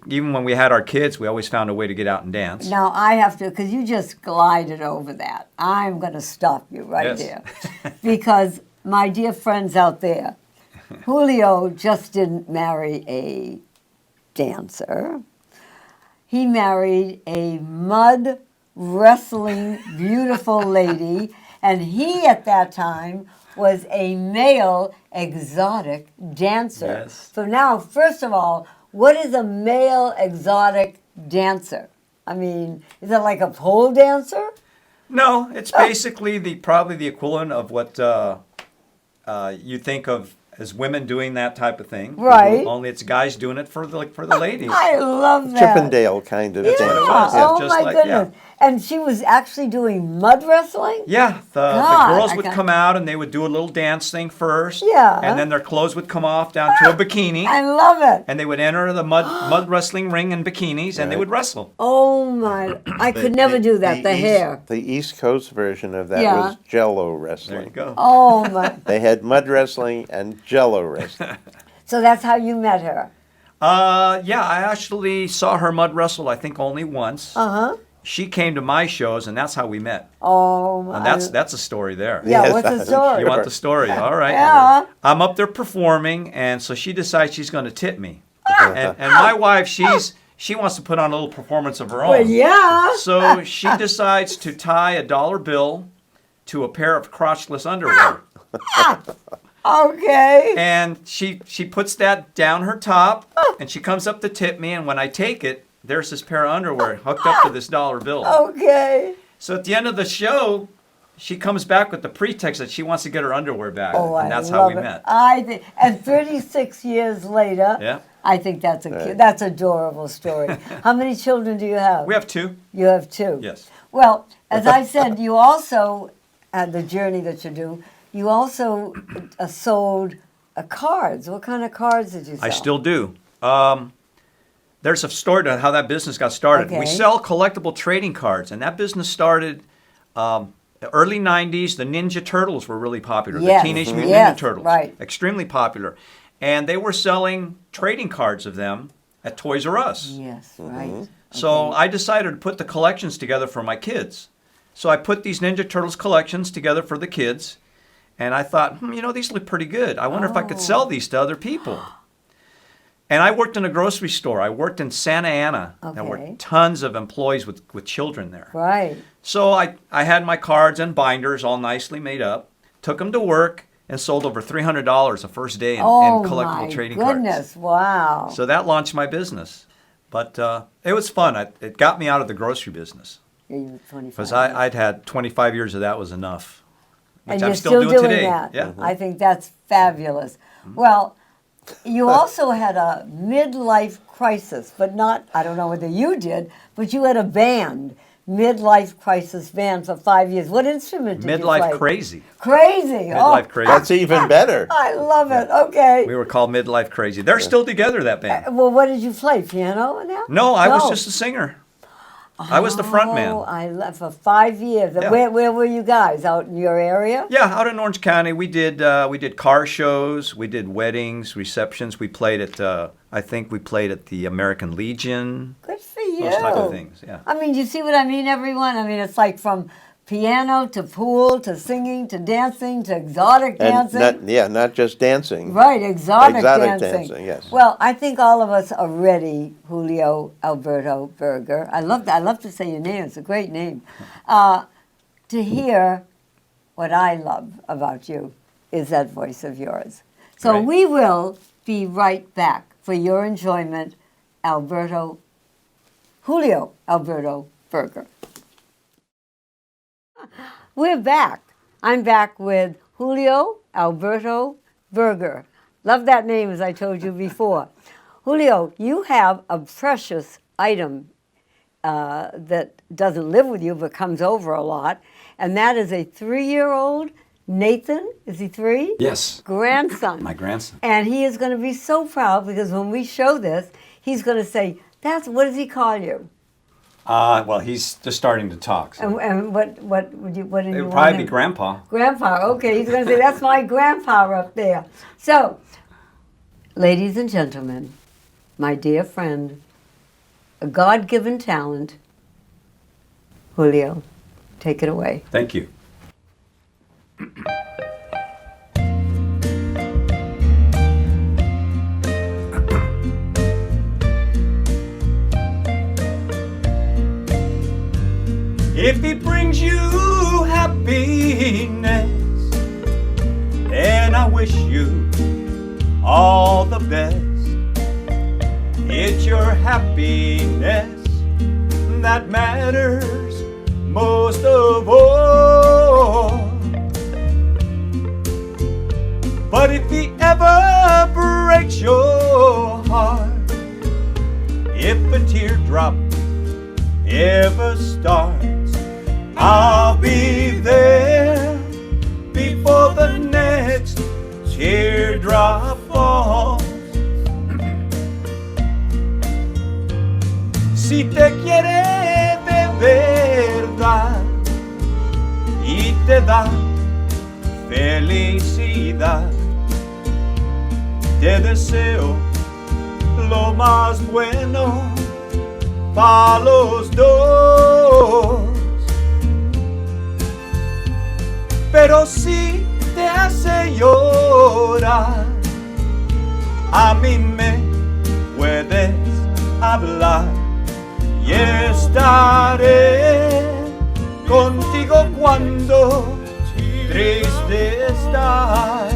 even when we had our kids, we always found a way to get out and dance. Now, I have to, because you just glided over that. I'm going to stop you right Yes. there. Because my dear friends out there, Julio just didn't marry a dancer. He married a mud wrestling beautiful lady, and he at that time was a male exotic dancer. Yes. So now, first of all, what is a male exotic dancer? I mean, is it like a pole dancer? No, it's basically probably the equivalent of what you think of as women doing that type of thing. Right. Only it's guys doing it for the ladies. I love that. Chippendale kind of Yeah. dance. Oh just my like- goodness. And she was actually doing mud wrestling? Yeah, the God, girls I would got- come out and they would do a little dance thing first. Yeah. And then their clothes would come off down to a bikini. I love it. And they would enter the mud wrestling ring in bikinis and they would wrestle. Oh my, I could never do that, the hair. The East Coast version of that Yeah. was Jello wrestling. There you go. Oh my. They had mud wrestling and Jello wrestling. So that's how you met her? Yeah, I actually saw her mud wrestle, I think, only once. Uh-huh. She came to my shows, and that's how we met. Oh my. And that's a story there. Yeah, what's the story? You want the story? All right. Yeah. I'm up there performing, and so she decides she's going to tip me. and my wife, she wants to put on a little performance of her own. Well, yeah. So she decides to tie a dollar bill to a pair of crotchless underwear. Okay. And she puts that down her top, and she comes up to tip me, and when I take it, there's this pair of underwear hooked up to this dollar bill. Okay. So at the end of the show, she comes back with the pretext that she wants to get her underwear back. Oh, and that's I how love we it. met. And 36 years later, Yeah. I think that's that's adorable story. How many children do you have? We have 2. You have 2. Yes. Well, as I said, you also had the journey that you do. You also sold cards. What kind of cards did you sell? I still do. There's a story to how that business got started. Okay. We sell collectible trading cards, and that business started early 90s. The Ninja Turtles were really popular. Yes. The Teenage Mutant Yes, Ninja Turtles. right. Extremely popular. And they were selling trading cards of them at Toys R Us. Yes, right. So I decided to put the collections together for my kids. So I put these Ninja Turtles collections together for the kids. And I thought, these look pretty good. I wonder if I could sell these to other people. And I worked in a grocery store. I worked in Santa Ana. There were tons of employees with children there. Right. So I had my cards and binders all nicely made up, took them to work, and sold over $300 the first day in collectible trading cards. Oh, my goodness. Wow. So that launched my business. But it was fun. It got me out of the grocery business. Yeah, you were 25. Because I'd had 25 years of that was enough. Which And I'm you're still doing today. that. Yeah. I think that's fabulous. Well, you also had a midlife crisis, but not, I don't know whether you did, but you had a band, midlife crisis band for 5 years. What instrument did you play? Midlife Crazy. Crazy. Midlife Crazy. That's even better. I love it. Okay. We were called Midlife Crazy. They're still together, that band. Well, what did you play? Piano now? No, I was just a singer. I was the front man. Oh, I left for 5 years. Yeah. Where were you guys? Out in your area? Yeah, out in Orange County, we did car shows, we did weddings, receptions. We played at I think we played at the American Legion. Good for you. Those type of things. Yeah. I mean, you see what I mean, everyone? I mean, it's like from piano to pool to singing to dancing to exotic dancing. Not just dancing. Right, exotic dancing, yes. Well, I think all of us are ready, Julio Alberto Berger. I love to say your name. It's a great name. To hear what I love about you is that voice of yours. So Right. we will be right back for your enjoyment, Julio Alberto Berger. We're back. I'm back with Julio Alberto Berger. Love that name, as I told you before. Julio, you have a precious item that doesn't live with you but comes over a lot, and that is a 3-year-old Nathan. Is he 3? Yes. Grandson. My grandson. And he is going to be so proud because when we show this, he's going to say, what does he call you? Well, he's just starting to talk. So. And what do you It want would him? probably be Grandpa. Grandpa, okay. He's going to say, that's my grandpa up there. So, ladies and gentlemen, my dear friend, a God-given talent, Julio, take it away. Thank you. If it brings you happiness, then I wish you all the best. It's your happiness that matters most of all. But if he ever breaks your heart, if a teardrop ever starts, I'll be there before the next teardrop falls. Si te quiere de verdad y te da felicidad, te deseo lo más bueno para los dos. Pero si te hace llorar, a mí me puedes hablar y estaré contigo cuando triste estás.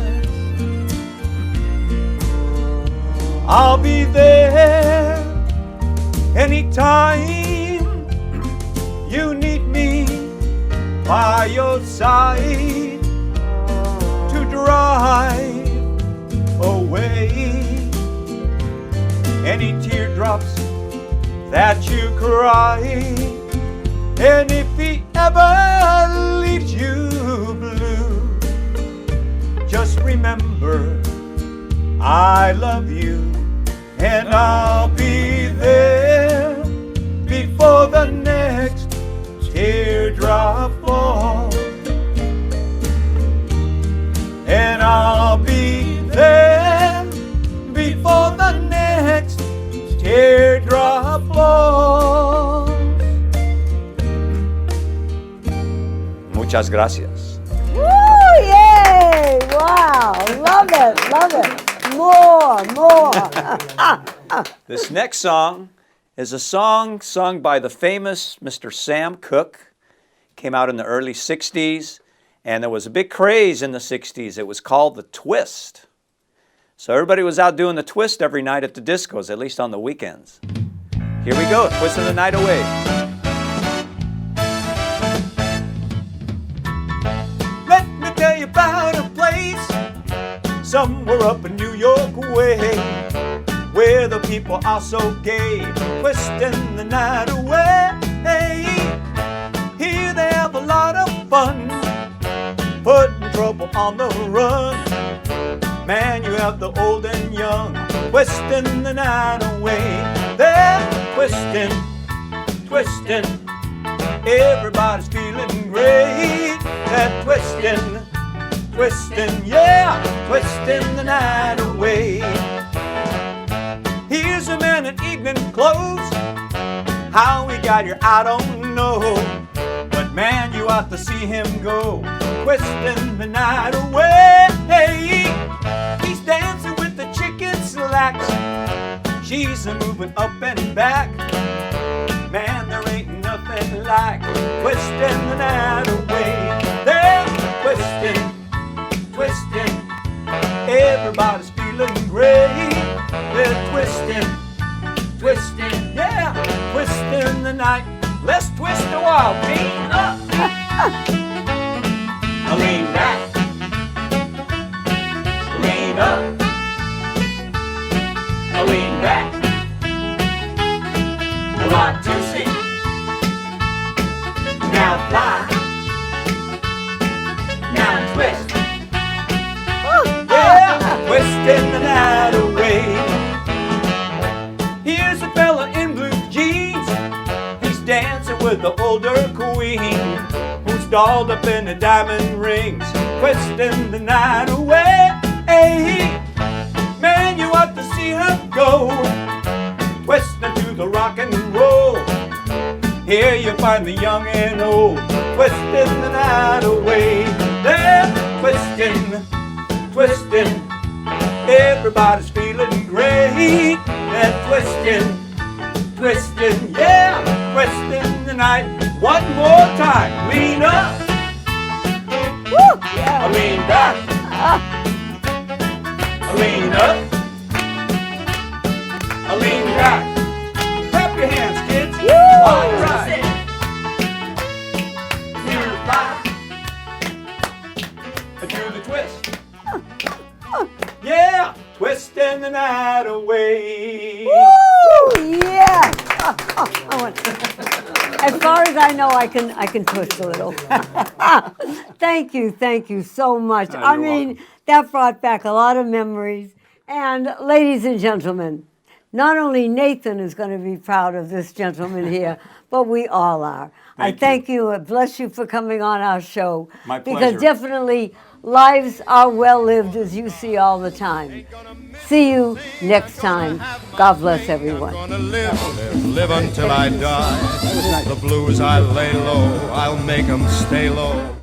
I'll be there anytime you need me by your side to drive away any teardrops that you cry. And if he ever leaves you blue, just remember I love you, and I'll be there before the next teardrop falls. And I'll be there before the next teardrop falls. Muchas gracias. Woo! Yay! Wow! Love it! Love it! More! This next song is a song sung by the famous Mr. Sam Cooke. Came out in the early 60s, and there was a big craze in the 60s. It was called the twist. So everybody was out doing the twist every night at the discos, at least on the weekends. Here we go, twisting the night away. Let me tell you about a place somewhere up in New York way, where the people are so gay, twisting the night away. Here they have a lot of fun, putting trouble on the run. Man, you have the old and young, twisting the night away. They're twisting, twisting, everybody's feeling great. They're twisting, twisting, yeah, twisting the night away. Here's a man in evening clothes, how he got here I don't know, but man, you ought to see him go, twisting the night away. He's dancing with the chicken slacks, she's moving up and back. Man, there ain't nothing like twisting the night away. They're twisting, twisting, everybody's feeling great. They're twisting, twisting, yeah, twisting the night. Let's twist a while, lean up, lean back, lean up, lean back. 1, 2, 3. Now fly, now twist, yeah, twisting the night away. Here's a fella in blue jeans, he's dancing with the older queen, who's dolled up in the diamond rings, twisting the night away. Man, you ought to see her go, twisting to the rock and roll. Here you find the young and old, twisting the night away. They're twisting, twisting, everybody's feeling great. They're twisting, twisting, yeah, twisting the night. One more time, lean up, woo, yeah. Lean back, lean up, lean back. Clap your hands, kids. All right. Do the twist. Yeah, twisting the night away. Woo! Yeah. As far as I know, I can twist a little. Thank you so much. Oh, I mean, that brought back a lot of memories. And ladies and gentlemen, not only Nathan is going to be proud of this gentleman here, but we all are. I thank you. Bless you for coming on our show. My pleasure. Because definitely lives are well lived, as you see all the time. See you next time. God bless everyone. Live until I die. The blues I lay low, I'll make 'em stay low.